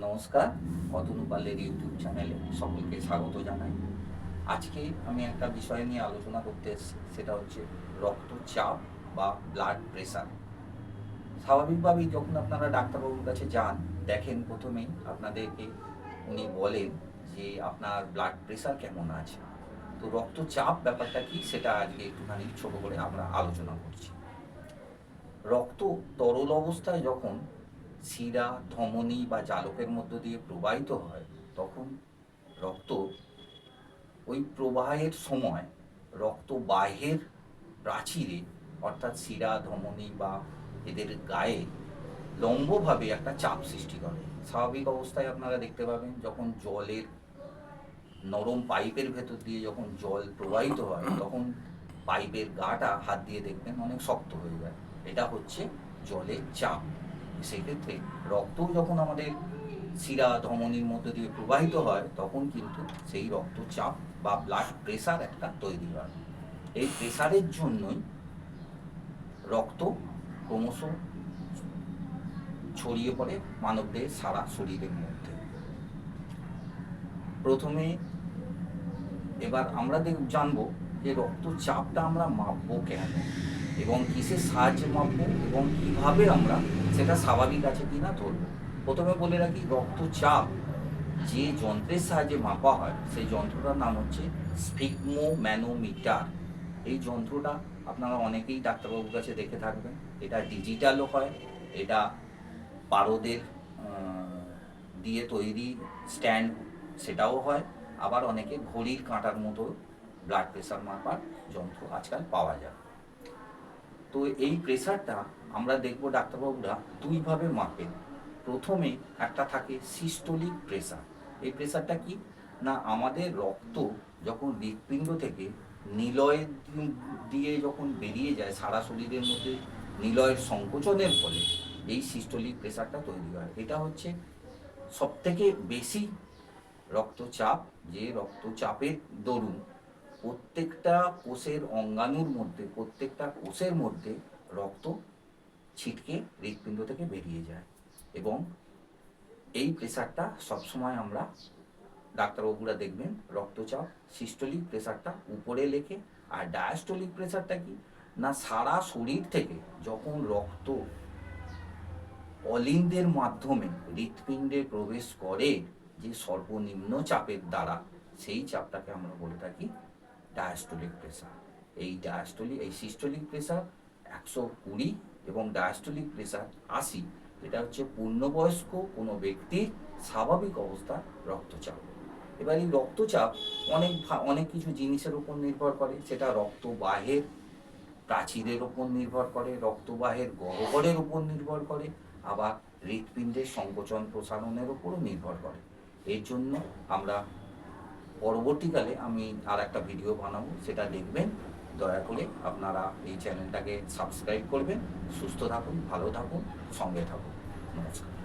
নমস্কার, অতনু পালের ইউটিউব চ্যানেলে সকলকে স্বাগত জানাই। আজকে আমি একটা বিষয় নিয়ে আলোচনা করতে এসেছি, সেটা হচ্ছে রক্তচাপ বা ব্লাড প্রেশার। স্বাভাবিকভাবেই যখন আপনারা ডাক্তারবাবুর কাছে যান, দেখেন প্রথমেই আপনাদেরকে উনি বলেন যে আপনার ব্লাড প্রেশার কেমন আছে। তো রক্তচাপ ব্যাপারটা কি সেটা আজকে একটুখানি ছোট করে আমরা আলোচনা করছি। রক্ত তরল অবস্থায় যখন শিরা, ধমনী বা জালকের মধ্য দিয়ে প্রবাহিত হয়, তখন রক্ত ওই প্রবাহের সময় রক্তবাহের প্রাচীরে, অর্থাৎ শিরা, ধমনী বা এদের গায়ে লম্বভাবে একটা চাপ সৃষ্টি করে। স্বাভাবিক অবস্থায় আপনারা দেখতে পাবেন যখন জলের নরম পাইপের ভেতর দিয়ে যখন জল প্রবাহিত হয়, তখন পাইপের গাটা হাত দিয়ে দেখবেন অনেক শক্ত হয়ে যায়। এটা হচ্ছে জলের চাপ। সেক্ষেত্রে রক্তও যখন আমাদের শিরা, ধমনীর মধ্যে দিয়ে প্রবাহিত হয়, তখন কিন্তু সেই রক্তচাপ বা ব্লাড প্রেশার একটা তৈরি হয়। এই প্রেশারের জন্যই রক্ত ক্রমশ ছড়িয়ে পড়ে মানবদেহের সারা শরীরের মধ্যে। প্রথমে এবার আমরা জানবো যে রক্তচাপটা আমরা মাপবো কেন, এবং কিসের সাহায্যে মাপবো, এবং কিভাবে আমরা সেটা স্বাভাবিক আছে কিনা ধরবো। প্রথমে বলে রাখি, রক্তচাপ যে যন্ত্রের সাহায্যে মাপা হয় সেই যন্ত্রটার নাম হচ্ছে স্ফিগমোম্যানোমিটার। এই যন্ত্রটা আপনারা অনেকেই ডাক্তারবাবুর কাছে দেখে থাকবেন। এটা ডিজিটালও হয়, এটা পারদের দিয়ে তৈরি স্ট্যান্ড, সেটাও হয়। আবার অনেকে ঘড়ির কাঁটার মতো ব্লাড প্রেশার মাপার যন্ত্র আজকাল পাওয়া যায়। তো এই প্রেশারটা আমরা দেখব ডাক্তারবাবুরা দুইভাবে মাপেন। প্রথমে একটা থাকে সিস্টোলিক প্রেশার। এই প্রেশারটা কি না, আমাদের রক্ত যখন হৃৎপিণ্ড থেকে নিলয় দিয়ে যখন বেরিয়ে যায় সারা শরীরের মধ্যে, নিলয়ের সংকোচনের ফলে এই সিস্টোলিক প্রেশারটা তৈরি হয়। এটা হচ্ছে সবথেকে বেশি রক্তচাপ, যে রক্তচাপের দরুন প্রত্যেকটা কোষের অঙ্গাণুর মধ্যে, প্রত্যেকটা কোষের মধ্যে রক্ত ছিটকে হৃৎপিণ্ড থেকে বেরিয়ে যায়। এবং এই প্রেশারটা সবসময় আমরা ডাক্তারবাবুরা দেখবেন রক্তচাপ সিস্টোলিক প্রেশারটা উপরে লেখে। আর ডায়াস্টোলিক প্রেশারটা কি না, সারা শরীর থেকে যখন রক্ত অলিন্দের মাধ্যমে হৃৎপিণ্ডে প্রবেশ করে যে সর্বনিম্ন চাপের দ্বারা, সেই চাপটাকে আমরা বলে থাকি ডায়াস্টোলিক প্রেশার। এই সিস্টোলিক প্রেশার 120 এবং ডায়াস্টোলিক প্রেশার 80। এটা হচ্ছে পূর্ণবয়স্ক কোনো ব্যক্তির স্বাভাবিক অবস্থার রক্তচাপ। এবার এই রক্তচাপ অনেক কিছু জিনিসের উপর নির্ভর করে। সেটা রক্তবাহের প্রাচীরের উপর নির্ভর করে, রক্তবাহের গহ্বরের উপর নির্ভর করে, আবার হৃৎপিণ্ডের সংকোচন প্রসারণের উপরও নির্ভর করে। এর জন্য আমরা পরবর্তীকালে আমি আর একটা ভিডিও বানাবো, সেটা দেখবেন। দয়া করে আপনারা এই চ্যানেলটাকে সাবস্ক্রাইব করবেন। সুস্থ থাকুন, ভালো থাকুন, সঙ্গে থাকুন। নমস্কার।